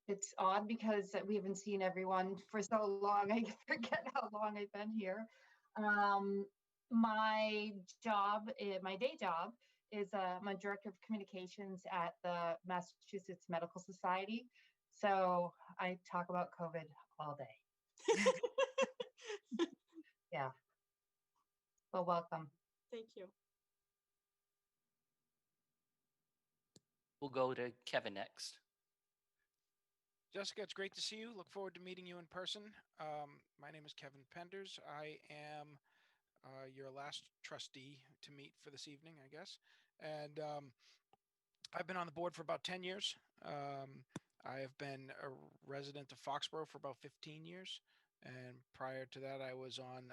It's odd because we haven't seen everyone for so long. I forget how long I've been here. My day job is I'm a director of communications at the Massachusetts Medical Society. So I talk about COVID all day. Yeah. Well, welcome. Thank you. We'll go to Kevin next. Jessica, it's great to see you. Look forward to meeting you in person. My name is Kevin Penders. I am your last trustee to meet for this evening, I guess. And I've been on the board for about 10 years. I have been a resident of Foxboro for about 15 years. And prior to that, I was on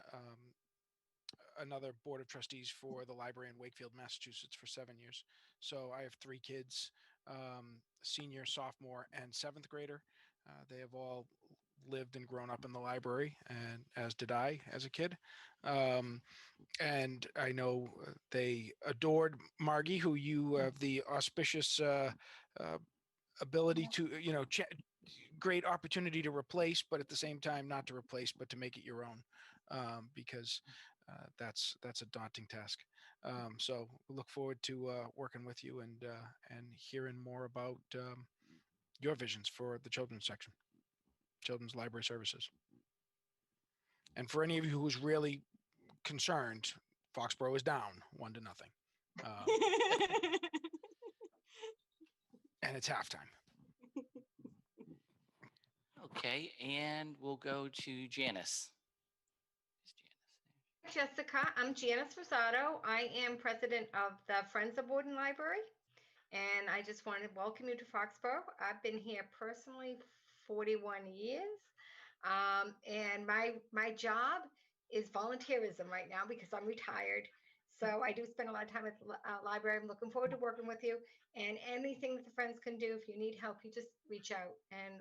another board of trustees for the library in Wakefield, Massachusetts for 7 years. So I have 3 kids, senior, sophomore, and 7th grader. They have all lived and grown up in the library, and as did I as a kid. And I know they adored Margie, who you have the auspicious ability to, great opportunity to replace, but at the same time not to replace, but to make it your own, because that's a daunting task. So we look forward to working with you and hearing more about your visions for the children's section, children's library services. And for any of you who's really concerned, Foxborough is down 1-0. And it's halftime. Okay, and we'll go to Janice. Jessica, I'm Janice Rosato. I am president of the Friends of Borden Library, and I just wanted to welcome you to Foxborough. I've been here personally 41 years, and my job is volunteerism right now because I'm retired. So I do spend a lot of time at the library. I'm looking forward to working with you, and anything that the Friends can do, if you need help, you just reach out. And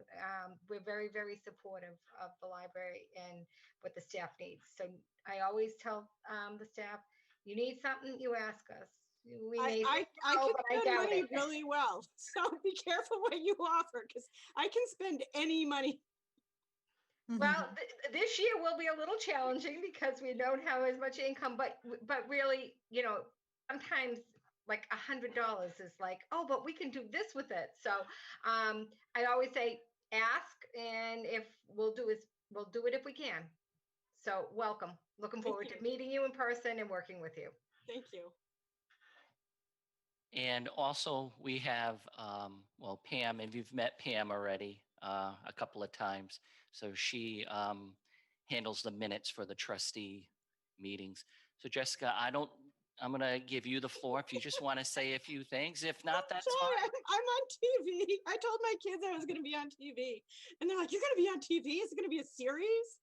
we're very, very supportive of the library and what the staff needs. So I always tell the staff, you need something, you ask us. I can spend money really well, so be careful what you offer because I can spend any money. Well, this year will be a little challenging because we don't have as much income, but really, sometimes like $100 is like, oh, but we can do this with it. So I always say, ask, and if we'll do it if we can. So welcome. Looking forward to meeting you in person and working with you. Thank you. And also we have, Pam, and you've met Pam already a couple of times. So she handles the minutes for the trustee meetings. So Jessica, I'm going to give you the floor if you just want to say a few things. If not, that's fine. I'm on TV. I told my kids I was going to be on TV. And they're like, you're going to be on TV? Is it going to be a series?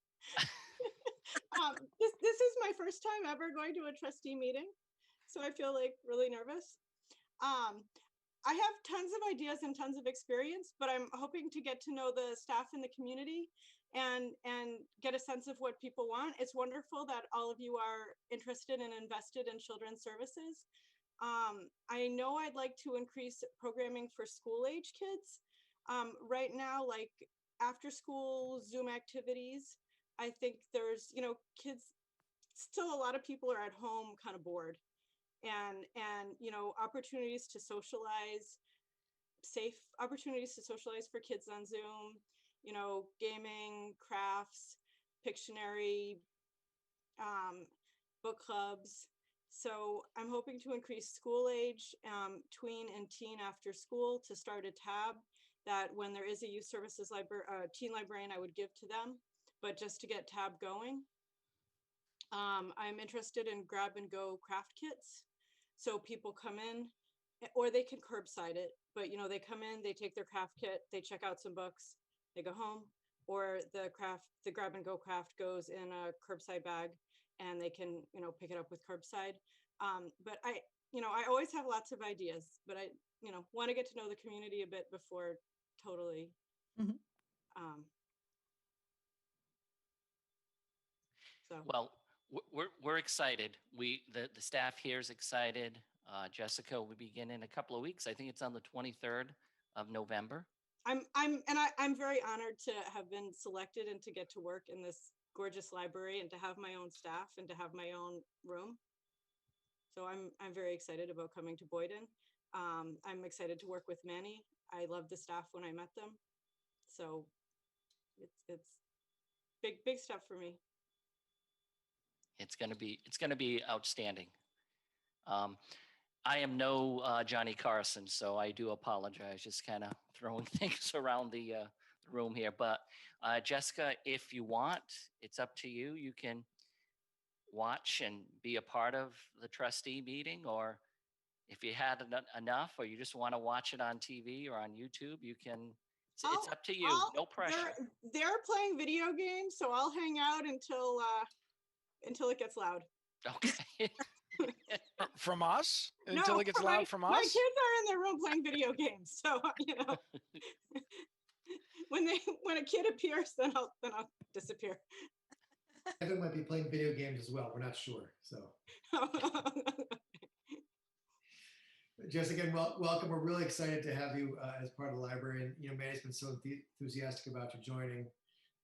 This is my first time ever going to a trustee meeting. So I feel like really nervous. I have tons of ideas and tons of experience, but I'm hoping to get to know the staff in the community and get a sense of what people want. It's wonderful that all of you are interested and invested in children's services. I know I'd like to increase programming for school age kids. Right now, like after school Zoom activities, I think there's, kids, still a lot of people are at home kind of bored. And opportunities to socialize, safe opportunities to socialize for kids on Zoom, gaming, crafts, Pictionary, book clubs. So I'm hoping to increase school age, tween and teen after school to start a tab that when there is a youth services teen librarian, I would give to them, but just to get tab going. I'm interested in grab and go craft kits. So people come in, or they can curbside it, but they come in, they take their craft kit, they check out some books, they go home, or the grab and go craft goes in a curbside bag and they can, pick it up with curbside. But I always have lots of ideas, but I, want to get to know the community a bit before totally. Well, we're excited. The staff here is excited. Jessica will begin in a couple of weeks. I think it's on the 23rd of November. I'm very honored to have been selected and to get to work in this gorgeous library and to have my own staff and to have my own room. So I'm very excited about coming to Boyden. I'm excited to work with Manny. I loved the staff when I met them. So it's big stuff for me. It's going to be outstanding. I am no Johnny Carson, so I do apologize. Just kind of throwing things around the room here. But Jessica, if you want, it's up to you. You can watch and be a part of the trustee meeting, or if you had enough, or you just want to watch it on TV or on YouTube, you can. It's up to you. No pressure. They're playing video games, so I'll hang out until it gets loud. Okay. From us? Until it gets loud from us? My kids are in their room playing video games. So, you know, when a kid appears, then I'll disappear. Kevin might be playing video games as well. We're not sure. So, Jess, again, welcome. We're really excited to have you as part of the library. And, you know, Manny's been so enthusiastic about you joining,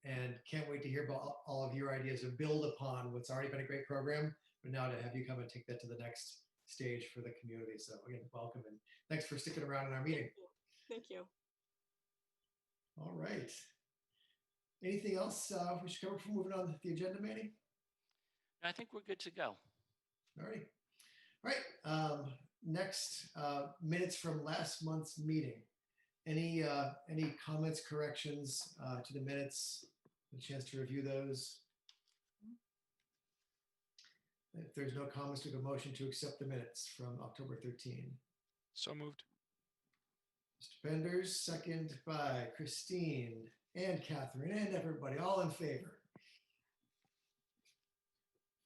and can't wait to hear about all of your ideas and build upon what's already been a great program, but now to have you come and take that to the next stage for the community. So again, welcome, and thanks for sticking around in our meeting. Thank you. All right. Anything else we should cover before moving on to the agenda, Manny? I think we're good to go. All righty. All right. Next, minutes from last month's meeting. Any comments, corrections to the minutes? A chance to review those. If there's no comments, we have a motion to accept the minutes from October 13. So moved. Mr. Penders, second by Christine and Catherine and everybody, all in favor.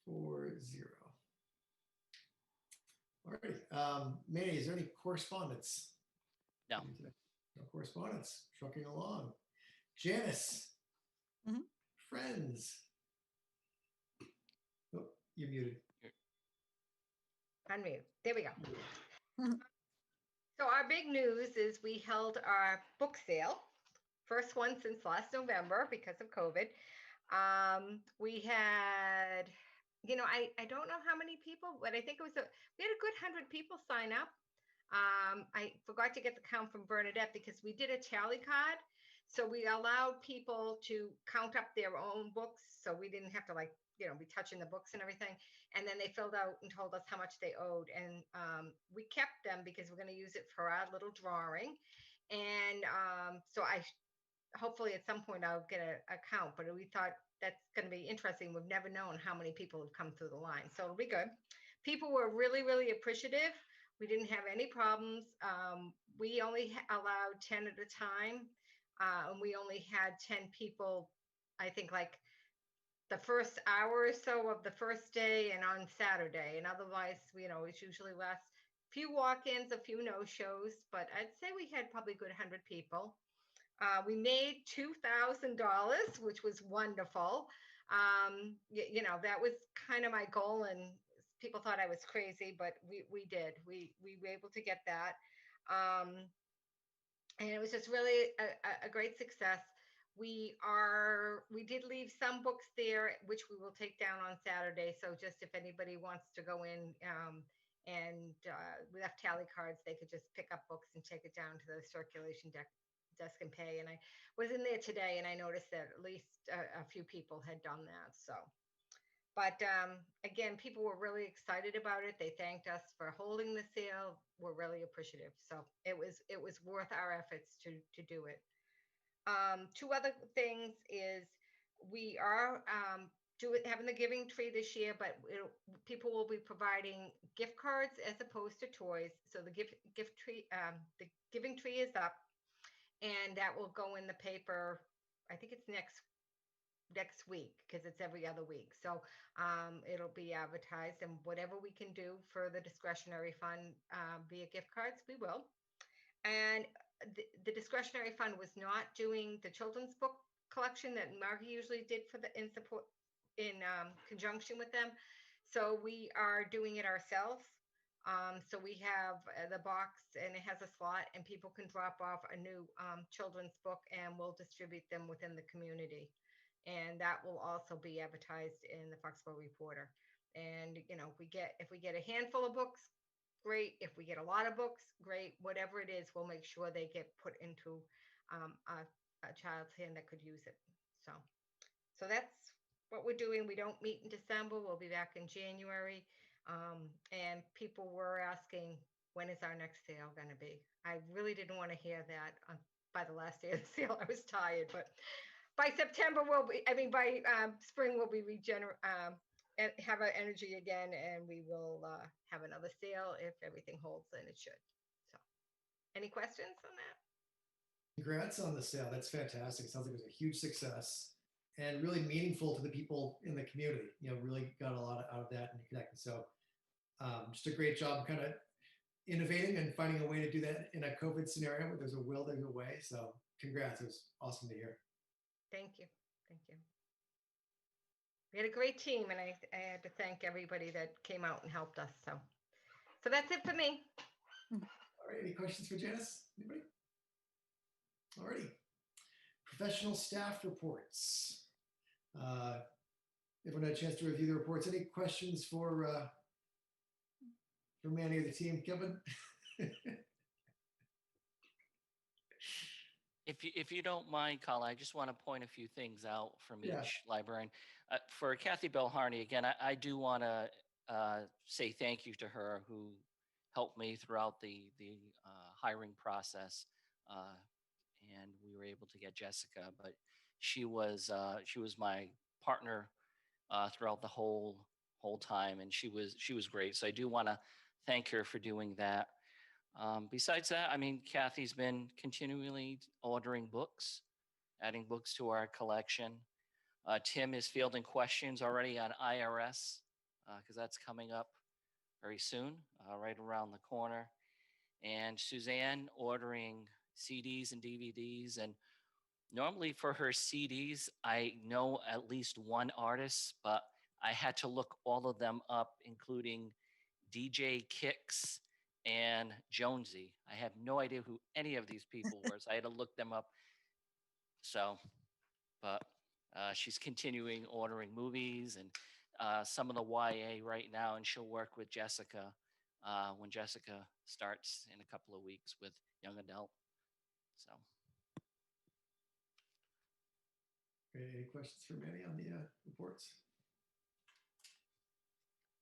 4-0. All right. Manny, is there any correspondence? No. No correspondence. Trucking along. Janice. Mhm. Friends. Oh, you're muted. Unmute. There we go. So our big news is we held our book sale, first one since last November because of COVID. We had, you know, I don't know how many people, but I think we had a good 100 people sign up. I forgot to get the count from Bernadette because we did a tally card. So we allowed people to count up their own books. So we didn't have to, like, you know, be touching the books and everything. And then they filled out and told us how much they owed. And we kept them because we're going to use it for our little drawing. And so hopefully at some point I'll get a count, but we thought that's going to be interesting. We've never known how many people have come through the line. So it'll be good. People were really, really appreciative. We didn't have any problems. We only allowed 10 at a time. And we only had 10 people, I think, like the first hour or so of the first day and on Saturday. And otherwise, you know, it's usually less. Few walk-ins, a few no-shows, but I'd say we had probably a good 100 people. We made $2,000, which was wonderful. You know, that was kind of my goal, and people thought I was crazy, but we did. We were able to get that. And it was just really a great success. We did leave some books there, which we will take down on Saturday. So just if anybody wants to go in and we left tally cards, they could just pick up books and take it down to the circulation desk and pay. And I was in there today and I noticed that at least a few people had done that. So, but again, people were really excited about it. They thanked us for holding the sale. We're really appreciative. So it was worth our efforts to do it. Two other things is we are having the giving tree this year, but people will be providing gift cards as opposed to toys. So the the giving tree is up, and that will go in the paper. I think it's next week because it's every other week. So it'll be advertised, and whatever we can do for the discretionary fund via gift cards, we will. And the discretionary fund was not doing the children's book collection that Margie usually did in conjunction with them. So we are doing it ourselves. So we have the box, and it has a slot, and people can drop off a new children's book, and we'll distribute them within the community. And that will also be advertised in the Foxborough Reporter. And if we get a handful of books, great. If we get a lot of books, great. Whatever it is, we'll make sure they get put into a child's hand that could use it. So that's what we're doing. We don't meet in December. We'll be back in January. And people were asking, when is our next sale going to be? I really didn't want to hear that by the last day of the sale. I was tired, but by September by spring we'll be and have our energy again, and we will have another sale if everything holds, and it should. So, any questions on that? Congrats on the sale. That's fantastic. It sounds like it was a huge success and really meaningful to the people in the community. Really got a lot out of that and connected. So just a great job kind of innovating and finding a way to do that in a COVID scenario where there's a will, there's a way. So congrats. It was awesome to hear. Thank you. Thank you. We had a great team, and I had to thank everybody that came out and helped us. So that's it for me. All right. Any questions for Janice? Anybody? All righty. Professional staff reports. Everyone had a chance to review the reports. Any questions for Manny or the team? Kevin? If you don't mind, Colin, I just want to point a few things out from each librarian. For Kathy Belharney, again, I do want to say thank you to her, who helped me throughout the hiring process, and we were able to get Jessica. But she was my partner throughout the whole time, and she was great. So I do want to thank her for doing that. Besides that, I mean, Kathy's been continually ordering books, adding books to our collection. Tim is fielding questions already on IRS, because that's coming up very soon, right around the corner. And Suzanne ordering CDs and DVDs. And normally for her CDs, I know at least one artist, but I had to look all of them up, including DJ Kicks and Jonesy. I have no idea who any of these people were, so I had to look them up. So, but she's continuing ordering movies and some of the YA right now, and she'll work with Jessica when Jessica starts in a couple of weeks with young adult. So. Any questions for Manny on the reports?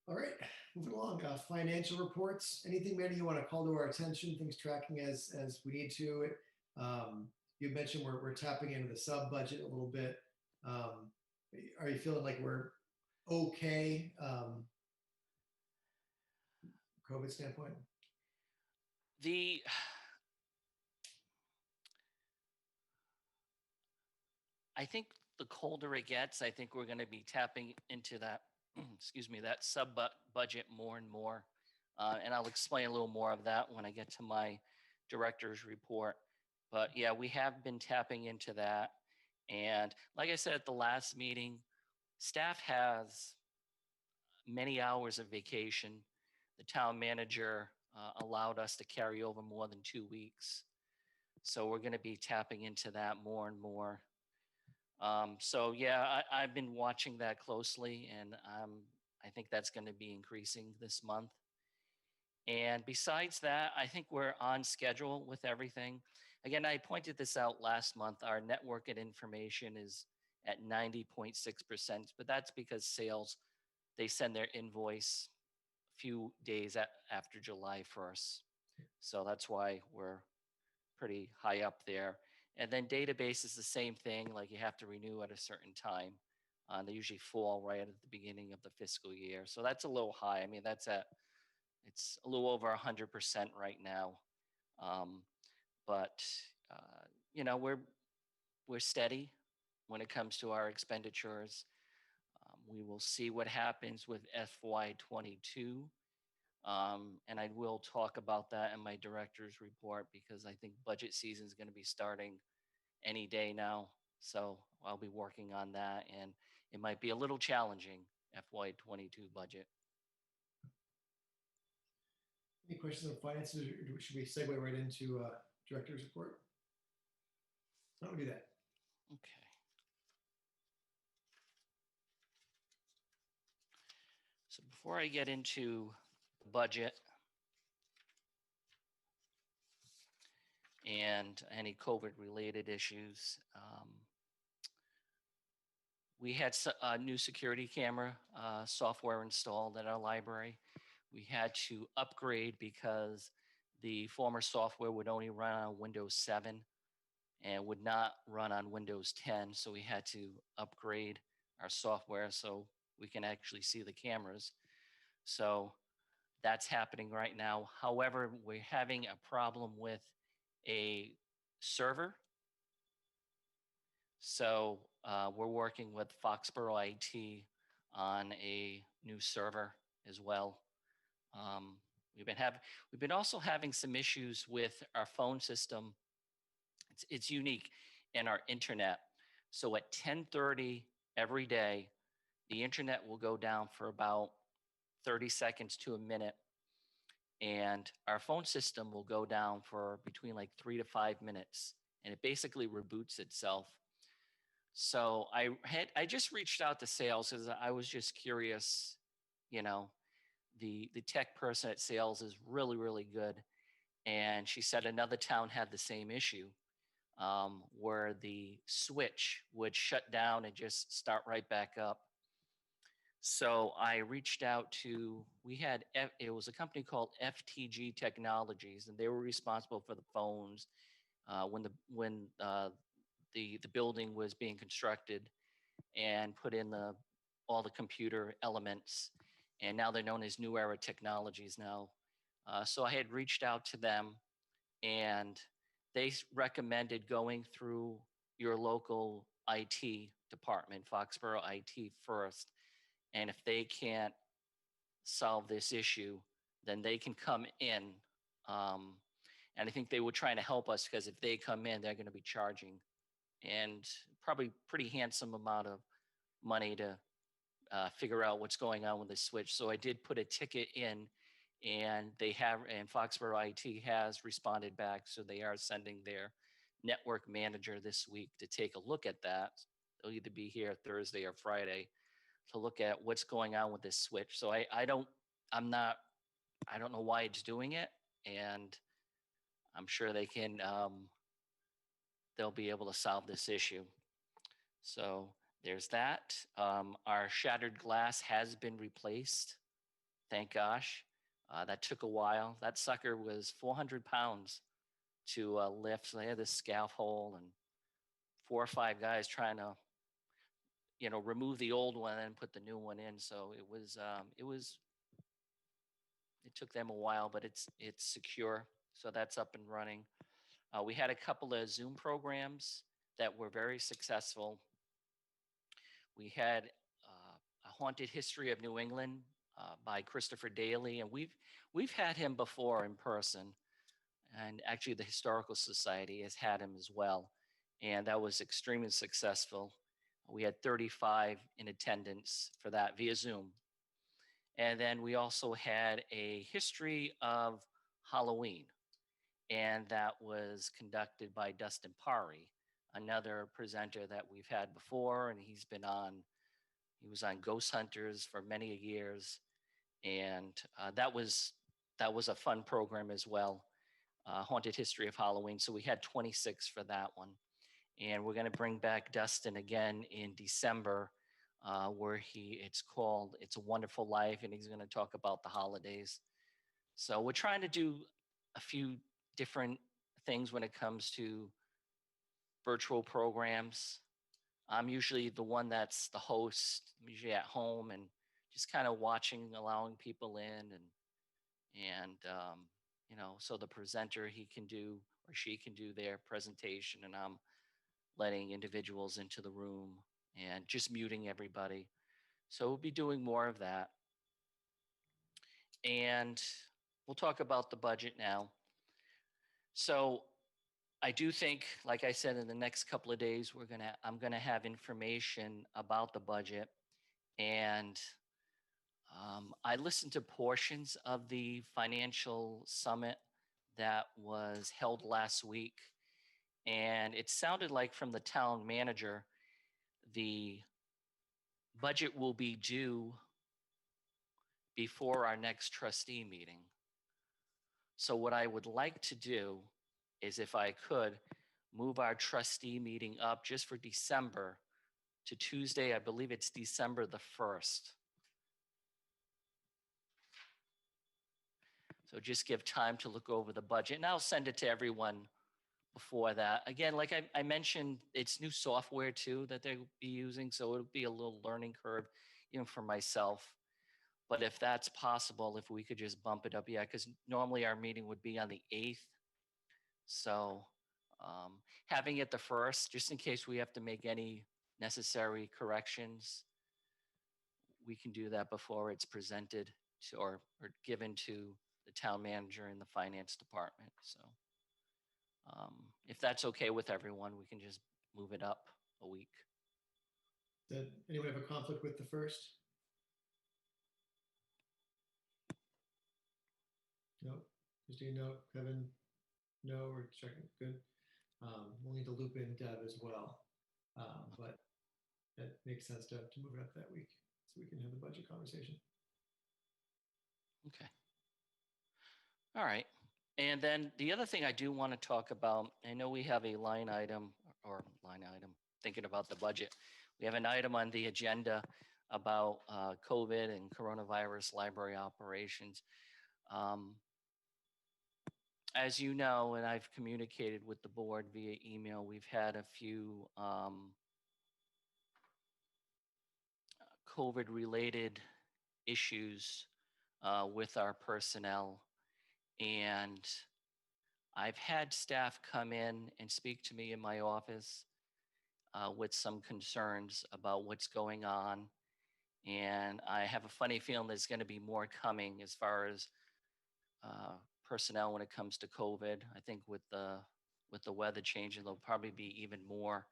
All right, moving along. Financial reports. Anything, Manny, you want to call to our attention? Things tracking as we need to. You mentioned we're tapping into the sub budget a little bit. Are you feeling like we're okay, COVID standpoint? I think the colder it gets, I think we're going to be tapping into that, excuse me, that sub budget more and more. And I'll explain a little more of that when I get to my director's report. But yeah, we have been tapping into that. And like I said at the last meeting, staff has many hours of vacation. The town manager allowed us to carry over more than 2 weeks. So we're going to be tapping into that more and more. So yeah, I've been watching that closely, and I think that's going to be increasing this month. And besides that, I think we're on schedule with everything. Again, I pointed this out last month. Our network and information is at 90.6%, but that's because sales, they send their invoice a few days after July 1st. So that's why we're pretty high up there. And then database is the same thing, like you have to renew at a certain time. They usually fall right at the beginning of the fiscal year. So that's a little high. I mean, it's a little over 100% right now. But you know, we're steady when it comes to our expenditures. We will see what happens with FY22. And I will talk about that in my director's report, because I think budget season is going to be starting any day now. So I'll be working on that, and it might be a little challenging, FY22 budget. Any questions on finances, or should we segue right into director's report? Why don't we do that? Okay. So before I get into the budget and any COVID-related issues, we had a new security camera software installed at our library. We had to upgrade because the former software would only run on Windows 7 and would not run on Windows 10. So we had to upgrade our software so we can actually see the cameras. So that's happening right now. However, we're having a problem with a server. So we're working with Foxboro IT on a new server as well. We've been also having some issues with our phone system. It's unique in our internet. So at 10:30 every day, the internet will go down for about 30 seconds to a minute, and our phone system will go down for between like 3 to 5 minutes, and it basically reboots itself. So I just reached out to sales because I was just curious. You know, the tech person at sales is really, really good, and she said another town had the same issue, where the switch would shut down and just start right back up. So I reached out to, it was a company called FTG Technologies, and they were responsible for the phones when the building was being constructed and put in all the computer elements. And now they're known as New Era Technologies now. So I had reached out to them, and they recommended going through your local IT department, Foxboro IT first. And if they can't solve this issue, then they can come in. And I think they were trying to help us because if they come in, they're going to be charging, and probably pretty handsome amount of money to figure out what's going on with the switch. So I did put a ticket in, and Foxboro IT has responded back. So they are sending their network manager this week to take a look at that. They'll either be here Thursday or Friday to look at what's going on with this switch. So I don't know why it's doing it, and I'm sure they'll be able to solve this issue. So there's that. Our shattered glass has been replaced. Thank gosh. That took a while. That sucker was 400 pounds to lift. So they had this scaffold and 4 or 5 guys trying to, remove the old one and put the new one in. So it took them a while, but it's secure. So that's up and running. We had a couple of Zoom programs that were very successful. We had A Haunted History of New England by Christopher Daly, and we've had him before in person, and actually the Historical Society has had him as well, and that was extremely successful. We had 35 in attendance for that via Zoom. And then we also had a history of Halloween, and that was conducted by Dustin Pari, another presenter that we've had before, and he was on Ghost Hunters for many years, and that was a fun program as well, Haunted History of Halloween. So we had 26 for that one, and we're going to bring back Dustin again in December, where it's called It's a Wonderful Life, and he's going to talk about the holidays. So we're trying to do a few different things when it comes to virtual programs. I'm usually the one that's the host. I'm usually at home and just kind of watching, allowing people in, and so the presenter, he can do or she can do their presentation, and I'm letting individuals into the room and just muting everybody. So we'll be doing more of that. And we'll talk about the budget now. So I do think, like I said, in the next couple of days, I'm gonna have information about the budget, and I listened to portions of the financial summit that was held last week, and it sounded like from the town manager, the budget will be due before our next trustee meeting. So what I would like to do is, if I could, move our trustee meeting up just for December to Tuesday, I believe it's December the 1st. So just give time to look over the budget, and I'll send it to everyone before that. Again, like I mentioned, it's new software too that they'll be using, so it'll be a little learning curve, even for myself. But if that's possible, if we could just bump it up, yeah, because normally our meeting would be on the 8th. So having it the 1st, just in case we have to make any necessary corrections, we can do that before it's presented to or given to the town manager and the finance department. So if that's okay with everyone, we can just move it up a week. Does anyone have a conflict with the 1st? No. Christine, no. Kevin, no. We're checking. Good. We'll need to loop in Deb as well. But that makes sense to move it up that week so we can have the budget conversation. Okay. All right. And then the other thing I do want to talk about, I know we have a line item, thinking about the budget. We have an item on the agenda about COVID and coronavirus library operations. As you know, and I've communicated with the board via email, we've had a few COVID-related issues with our personnel. And I've had staff come in and speak to me in my office with some concerns about what's going on. And I have a funny feeling there's going to be more coming as far as personnel when it comes to COVID. I think with the weather changing, there'll probably be even more.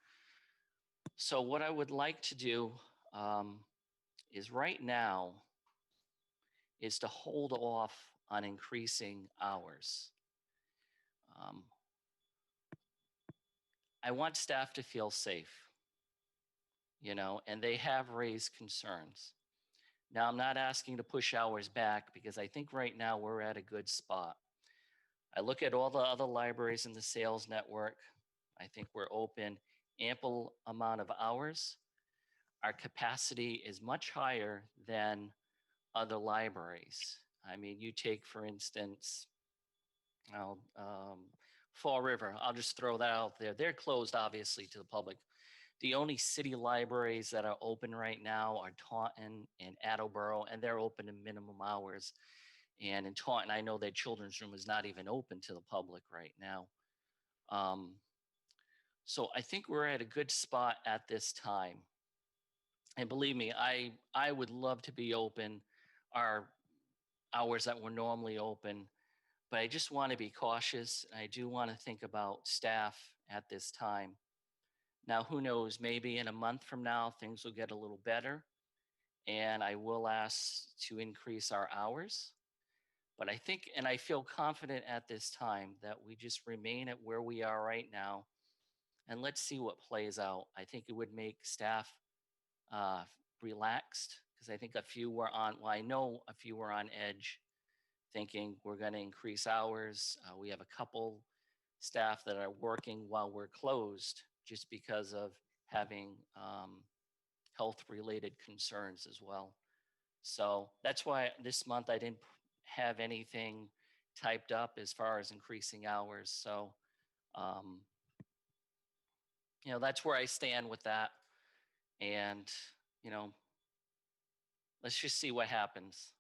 So what I would like to do is right now is to hold off on increasing hours. I want staff to feel safe, and they have raised concerns. Now, I'm not asking to push hours back because I think right now we're at a good spot. I look at all the other libraries in the sales network. I think we're open ample amount of hours. Our capacity is much higher than other libraries. I mean, you take, for instance, Fall River. I'll just throw that out there. They're closed, obviously, to the public. The only city libraries that are open right now are Taunton and Attleboro, and they're open in minimum hours. And in Taunton, I know their children's room is not even open to the public right now. So I think we're at a good spot at this time. And believe me, I would love to be open our hours that were normally open, but I just want to be cautious. I do want to think about staff at this time. Now, who knows, maybe in a month from now, things will get a little better and I will ask to increase our hours. But I think, and I feel confident at this time that we just remain at where we are right now and let's see what plays out. I think it would make staff relaxed because I think a few were on, well, I know a few were on edge thinking we're going to increase hours. We have a couple staff that are working while we're closed just because of having health-related concerns as well. So that's why this month I didn't have anything typed up as far as increasing hours. So, that's where I stand with that. And, let's just see what happens.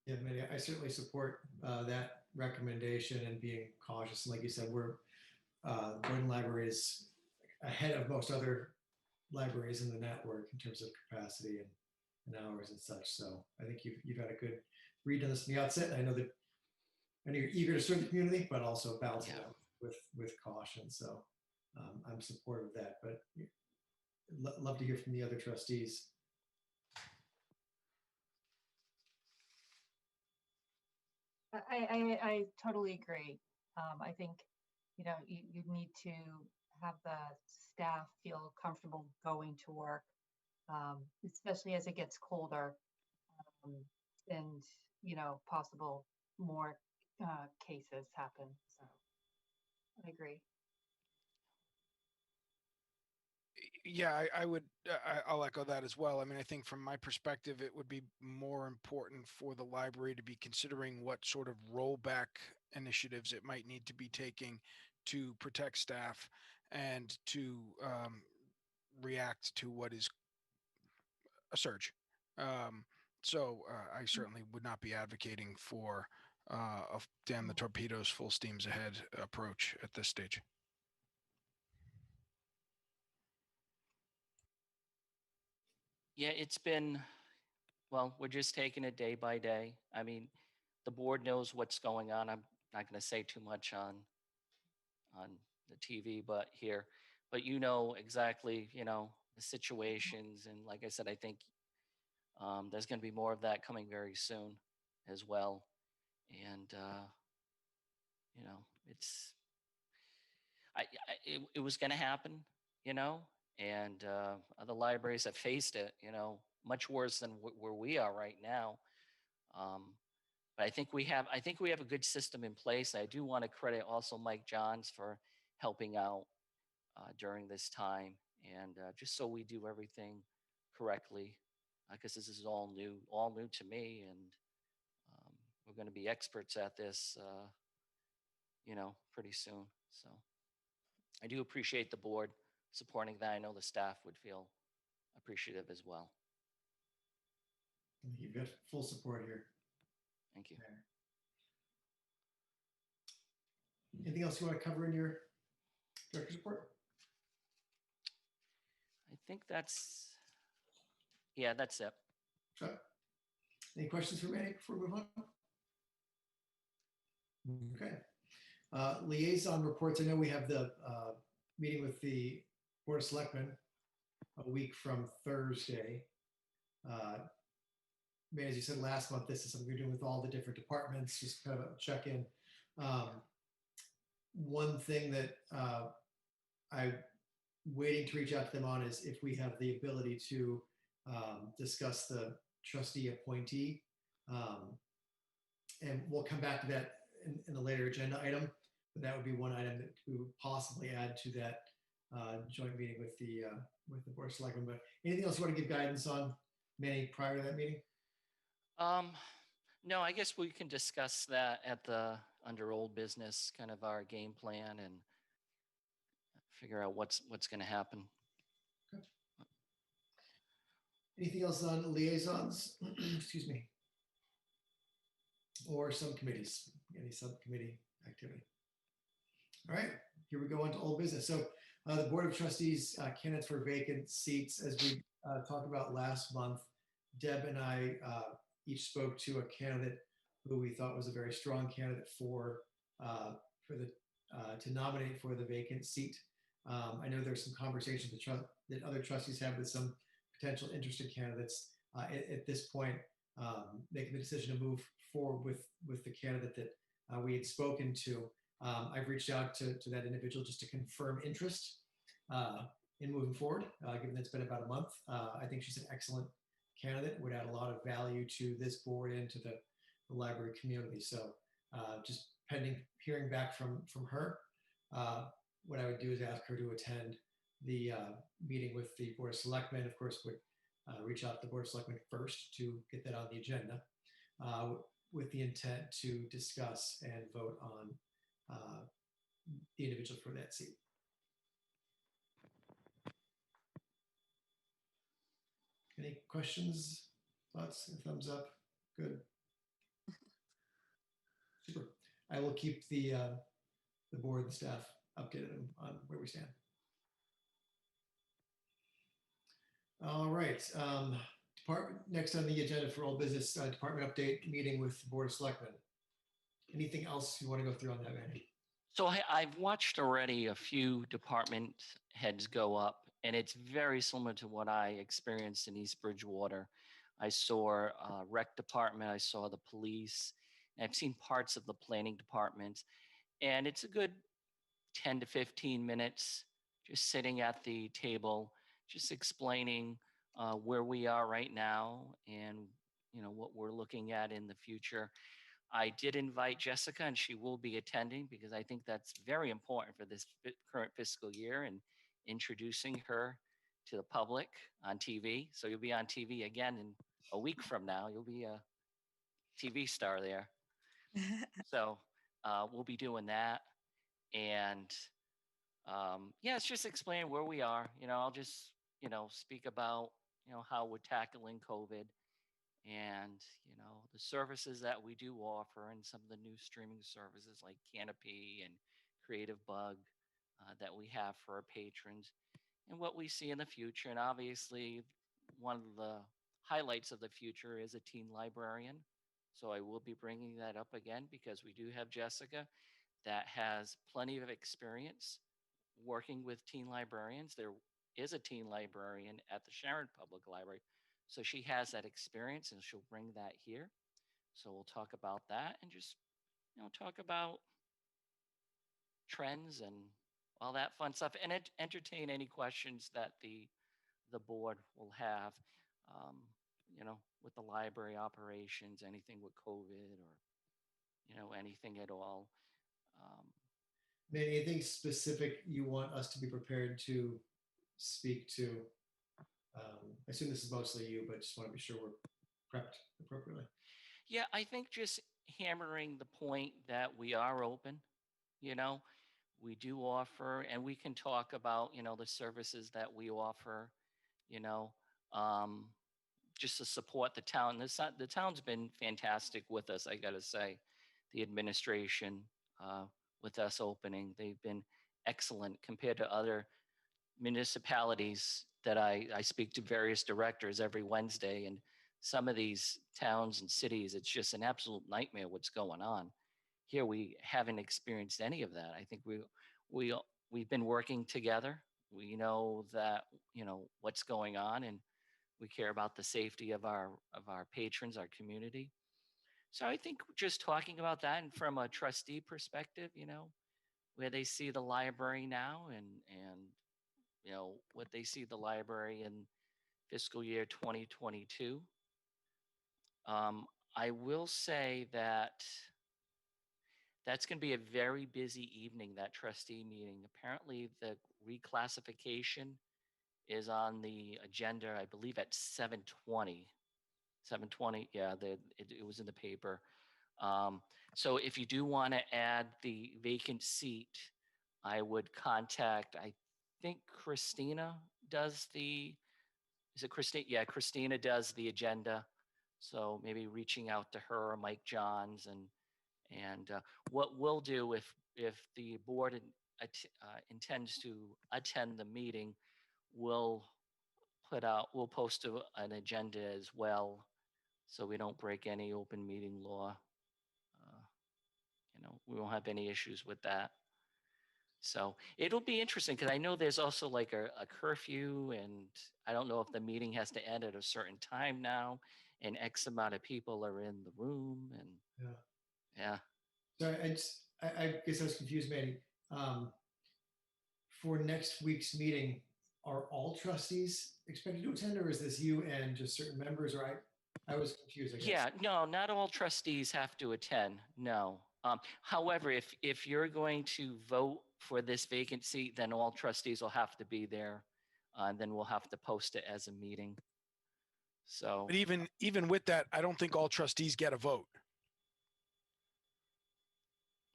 Yeah, Manny, I certainly support that recommendation and being cautious. And like you said, Boyden Library is ahead of most other libraries in the network in terms of capacity and hours and such. So I think you've had a good read on this from the outset. I know you're eager to serve the community, but also balance it out with caution. So I'm supportive of that. But love to hear from the other trustees. I totally agree. I think, you know, you need to have the staff feel comfortable going to work, especially as it gets colder, um, and, you know, possible more cases happen. So I agree. Yeah, I would, I'll echo that as well. I mean, I think from my perspective, it would be more important for the library to be considering what sort of rollback initiatives it might need to be taking to protect staff and to react to what is a surge. I certainly would not be advocating for a damn the torpedoes, full steams ahead approach at this stage. Yeah, it's been, well, we're just taking it day by day. I mean, the board knows what's going on. I'm not going to say too much on the TV, but you know exactly, you know, the situations. And like I said, I think there's going to be more of that coming very soon as well. And, you know, it was going to happen, you know, and other libraries have faced it, you know, much worse than where we are right now. But I think we have a good system in place. I do want to credit also Mike Johns for helping out during this time, and just so we do everything correctly, because this is all new to me, and we're going to be experts at this, you know, pretty soon. So I do appreciate the board supporting that. I know the staff would feel appreciative as well. You've got full support here. Thank you. Anything else you want to cover in your director's report? I think yeah, that's it. Okay. Any questions for Manny before we move on? Okay. Liaison reports. I know we have the meeting with the Board of Selectmen a week from Thursday. Man, as you said last month, this is something we're doing with all the different departments, just kind of a check-in. One thing that I'm waiting to reach out to them on is if we have the ability to discuss the trustee appointee. And we'll come back to that in a later agenda item, but that would be one item that we would possibly add to that joint meeting with the Board of Selectmen. But anything else you want to give guidance on, Manny, prior to that meeting? No, I guess we can discuss that at the under old business, kind of our game plan, and figure out what's going to happen. Okay. Anything else on liaisons? Excuse me. Or subcommittees? Any subcommittee activity? All right, here we go on to old business. So the Board of Trustees candidates for vacant seats, as we talked about last month, Deb and I each spoke to a candidate who we thought was a very strong candidate to nominate for the vacant seat. I know there's some conversations that other trustees have with some potential interested candidates. At this point, making the decision to move forward with the candidate that we had spoken to. I've reached out to that individual just to confirm interest in moving forward, given that it's been about a month. I think she's an excellent candidate, would add a lot of value to this board and to the library community. So just pending hearing back from her, what I would do is ask her to attend the meeting with the Board of Selectmen. Of course, would reach out to the Board of Selectmen first to get that on the agenda with the intent to discuss and vote on the individual for that seat. Any questions, thoughts, thumbs up? Good. Super. I will keep the board and staff updated on where we stand. All right. Next on the agenda for old business, department update meeting with the Board of Selectmen. Anything else you want to go through on that, Manny? So I've watched already a few department heads go up and it's very similar to what I experienced in East Bridgewater. I saw rec department, I saw the police, and I've seen parts of the planning department, and it's a good 10 to 15 minutes just sitting at the table, just explaining where we are right now and what we're looking at in the future. I did invite Jessica, and she will be attending because I think that's very important for this current fiscal year and introducing her to the public on TV. So you'll be on TV again in a week from now. You'll be a TV star there. So we'll be doing that. And yeah, it's just explain where we are. I'll just, speak about, how we're tackling COVID and, the services that we do offer and some of the new streaming services like Canopy and Creative Bug that we have for our patrons and what we see in the future. And obviously, one of the highlights of the future is a teen librarian. So I will be bringing that up again because we do have Jessica that has plenty of experience working with teen librarians. There is a teen librarian at the Sharon Public Library. So she has that experience and she'll bring that here. So we'll talk about that and just, talk about trends and all that fun stuff and entertain any questions that the board will have, with the library operations, anything with COVID or, anything at all. Anything specific you want us to be prepared to speak to? I assume this is mostly you, but just want to be sure we're prepped appropriately. Yeah, I think just hammering the point that we are open, we do offer, and we can talk about, the services that we offer, just to support the town. The town's been fantastic with us, I got to say. The administration with us opening, they've been excellent compared to other municipalities that I speak to various directors every Wednesday. And some of these towns and cities, it's just an absolute nightmare what's going on. Here we haven't experienced any of that. I think we've been working together. We know that, what's going on, and we care about the safety of our patrons, our community. So I think just talking about that and from a trustee perspective, where they see the library now and what they see the library in fiscal year 2022. I will say that that's going to be a very busy evening, that trustee meeting. Apparently the reclassification is on the agenda, I believe at 7:20. 7:20, yeah, it was in the paper. So if you do want to add the vacant seat, I would contact, I think Christina does is it Christina? Yeah, Christina does the agenda. So maybe reaching out to her or Mike Johns and what we'll do if the board intends to attend the meeting, we'll post an agenda as well, so we don't break any open meeting law. We won't have any issues with that. So it'll be interesting because I know there's also like a curfew, and I don't know if the meeting has to end at a certain time now, and X amount of people are in the room, and yeah. So I guess I was confused, Manny. For next week's meeting, are all trustees expected to attend, or is this you and just certain members? Or I was confused, I guess. Yeah, no, not all trustees have to attend. No. However, if you're going to vote for this vacant seat, then all trustees will have to be there. And then we'll have to post it as a meeting. So, But even with that, I don't think all trustees get a vote.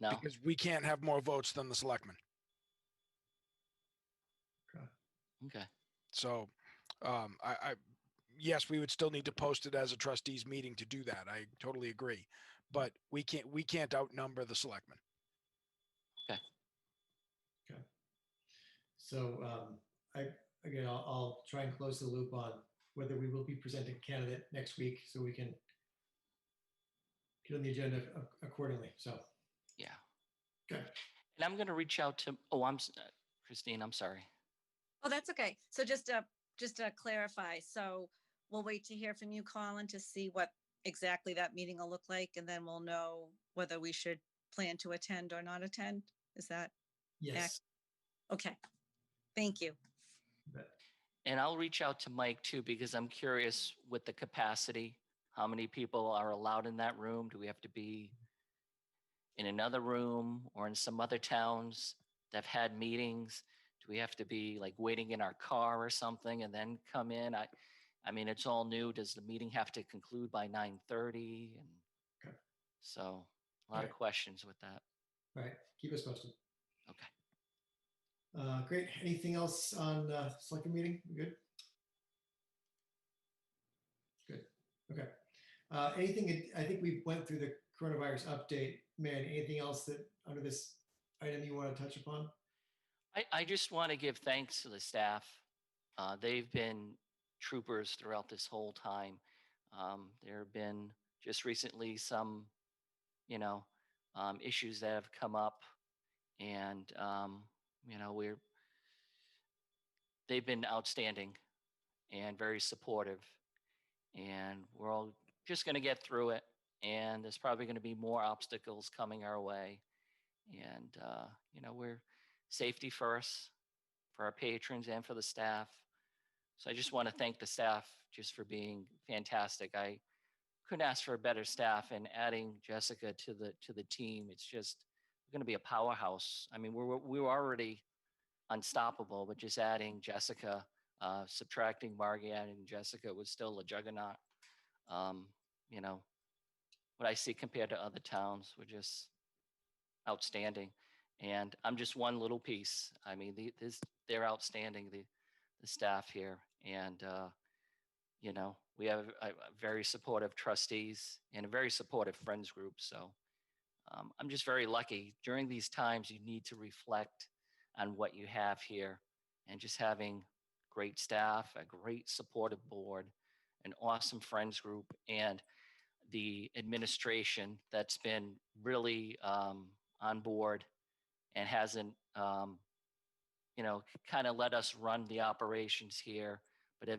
No. Because we can't have more votes than the selectmen. Okay. So, yes, we would still need to post it as a trustees meeting to do that. I totally agree, but we can't outnumber the selectmen. Okay. So I'll try and close the loop on whether we will be presenting a candidate next week, so we can get on the agenda accordingly. So. Yeah. Okay. And I'm going to reach out to. Christine, I'm sorry. Oh, that's okay. So just to clarify, so we'll wait to hear from you, Colin, to see what exactly that meeting will look like, and then we'll know whether we should plan to attend or not attend. Is that Yes. okay? Thank you. And I'll reach out to Mike too, because I'm curious with the capacity, how many people are allowed in that room? Do we have to be in another room or in some other towns that have had meetings? Do we have to be like waiting in our car or something and then come in? I mean, it's all new. Does the meeting have to conclude by 9:30? And Okay. so a lot Right. of questions with that. All right. Keep us posted. Okay. Great. Anything else on select meeting? Good. Good. Okay. Anything? I think we went through the coronavirus update. Man, anything else that under this item you want to touch upon? I just want to give thanks to the staff. They've been troopers throughout this whole time. There have been just recently some, issues that have come up, and they've been outstanding and very supportive, and we're all just going to get through it. And there's probably going to be more obstacles coming our way, and we're safety first for our patrons and for the staff. So I just want to thank the staff just for being fantastic. I couldn't ask for a better staff, and adding Jessica to the team, it's just going to be a powerhouse. I mean, we were already unstoppable, but just adding Jessica, subtracting Margie, adding Jessica was still a juggernaut. What I see compared to other towns were just outstanding. And I'm just one little piece. I mean, they're outstanding, the staff here. And, we have a very supportive trustees and a very supportive friends group. So I'm just very lucky. During these times, you need to reflect on what you have here, and just having great staff, a great supportive board, an awesome friends group, and the administration that's been really on board and hasn't, kind of let us run the operations here, but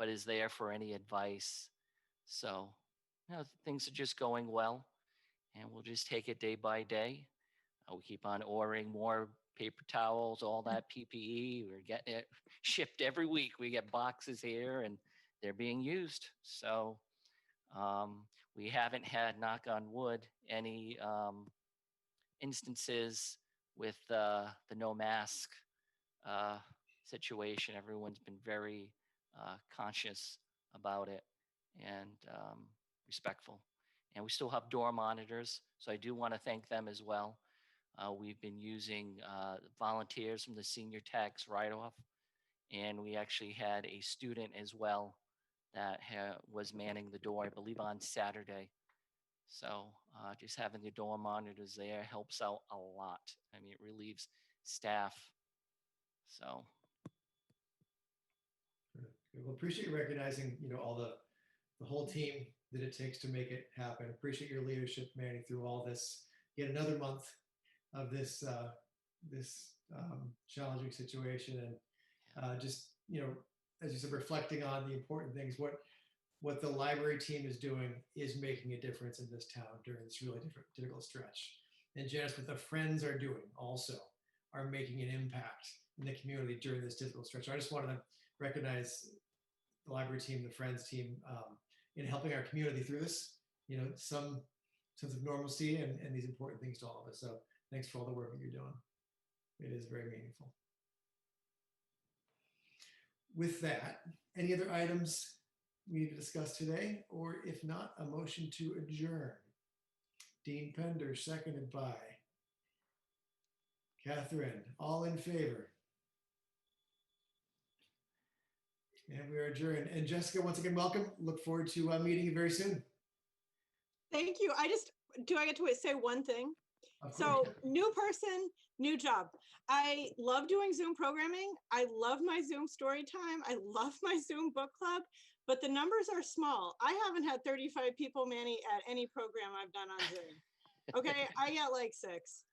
is there for any advice. So, things are just going well, and we'll just take it day by day. We keep on ordering more paper towels, all that PPE. We're getting it shipped every week. We get boxes here, and they're being used. So we haven't had, knock on wood, any instances with the no mask situation. Everyone's been very conscious about it and respectful. And we still have door monitors, so I do want to thank them as well. We've been using volunteers from the senior tax write-off, and we actually had a student as well that was manning the door, I believe, on Saturday. So just having the door monitors there helps out a lot. I mean, it relieves staff. So. Well, appreciate you recognizing, all the whole team that it takes to make it happen. Appreciate your leadership, Manny, through all this. Yet another month of this challenging situation, and just as you said, reflecting on the important things. What the library team is doing is making a difference in this town during this really difficult stretch. And Janice, what the friends are doing also are making an impact in the community during this difficult stretch. I just wanted to recognize the library team, the friends team, in helping our community through this, some sense of normalcy and these important things to all of us. So thanks for all the work that you're doing. It is very meaningful. With that, any other items we need to discuss today? Or if not, a motion to adjourn. Dean Pender, seconded by Catherine. All in favor? And we are adjourned. And Jessica, once again, welcome. Look forward to meeting you very soon. Thank you. Do I get to say one thing? So new person, new job. I love doing Zoom programming. I love my Zoom story time. I love my Zoom book club, but the numbers are small. I haven't had 35 people, Manny, at any program I've done on Zoom. Okay, I get like 6.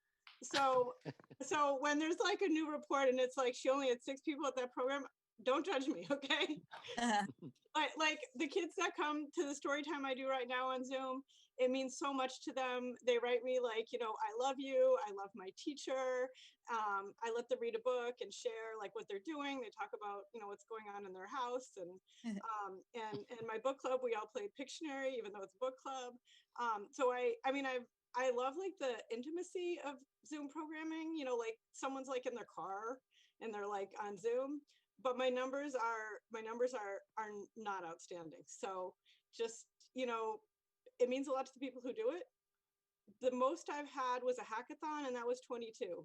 So, so when there's like a new report and it's like she only had 6 people at that program, don't judge me, okay? Like the kids that come to the story time I do right now on Zoom, it means so much to them. They write me like, you know, I love you. I love my teacher. I let them read a book and share like what they're doing. They talk about, you know, what's going on in their house. And my book club, we all play Pictionary, even though it's a book club. So I mean, I love like the intimacy of Zoom programming, you know, like someone's like in their car and they're like on Zoom, but my numbers are not outstanding. So just, you know, it means a lot to the people who do it. The most I've had was a hackathon, and that was 22.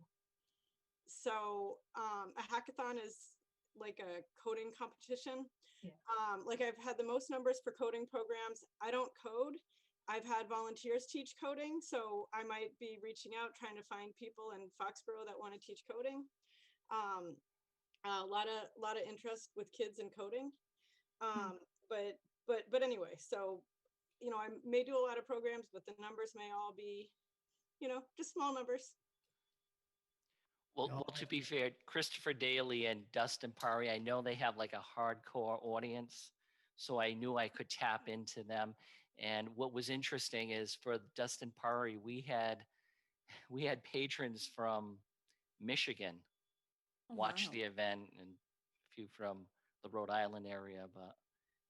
So a hackathon is like a coding competition. Yeah. Like I've had the most numbers for coding programs. I don't code. I've had volunteers teach coding, so I might be reaching out trying to find people in Foxboro that want to teach coding. A lot of interest with kids in coding. But anyway, so, you know, I may do a lot of programs, but the numbers may all be, you know, just small numbers. Well, to be fair, Christopher Daly and Dustin Pari, I know they have like a hardcore audience, so I knew I could tap into them. And what was interesting is for Dustin Pari, we had patrons from Michigan watch the event and a few from the Rhode Island area. But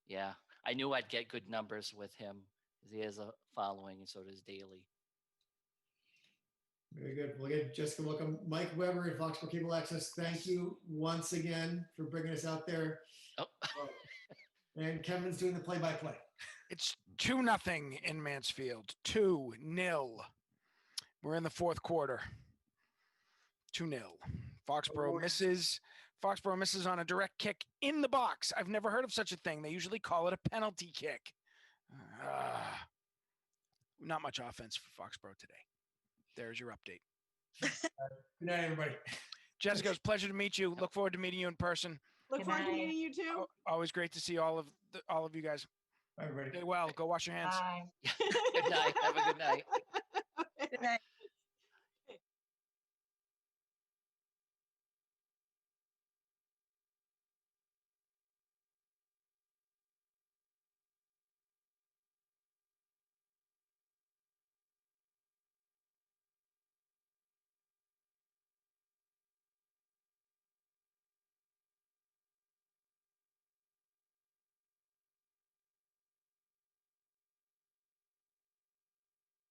yeah, I knew I'd get good numbers with him because he has a following, and so does Daly. Very good. Well, again, Jessica, welcome. Mike Weber and Foxborough Cable Access, thank you once again for bringing us out there. Oh. And Kevin's doing the play-by-play. It's 2-0 in Mansfield. 2-0. We're in the fourth quarter. 2-0. Foxborough misses. Foxborough misses on a direct kick in the box. I've never heard of such a thing. They usually call it a penalty kick. Not much offense for Foxborough today. There's your update. Good night, everybody. Jessica, it's a pleasure to meet you. Look forward to meeting you in person. Look forward to meeting you too. Always great to see all of you guys. Bye, everybody. Stay well. Go wash your hands. Bye. Good night. Have a good night.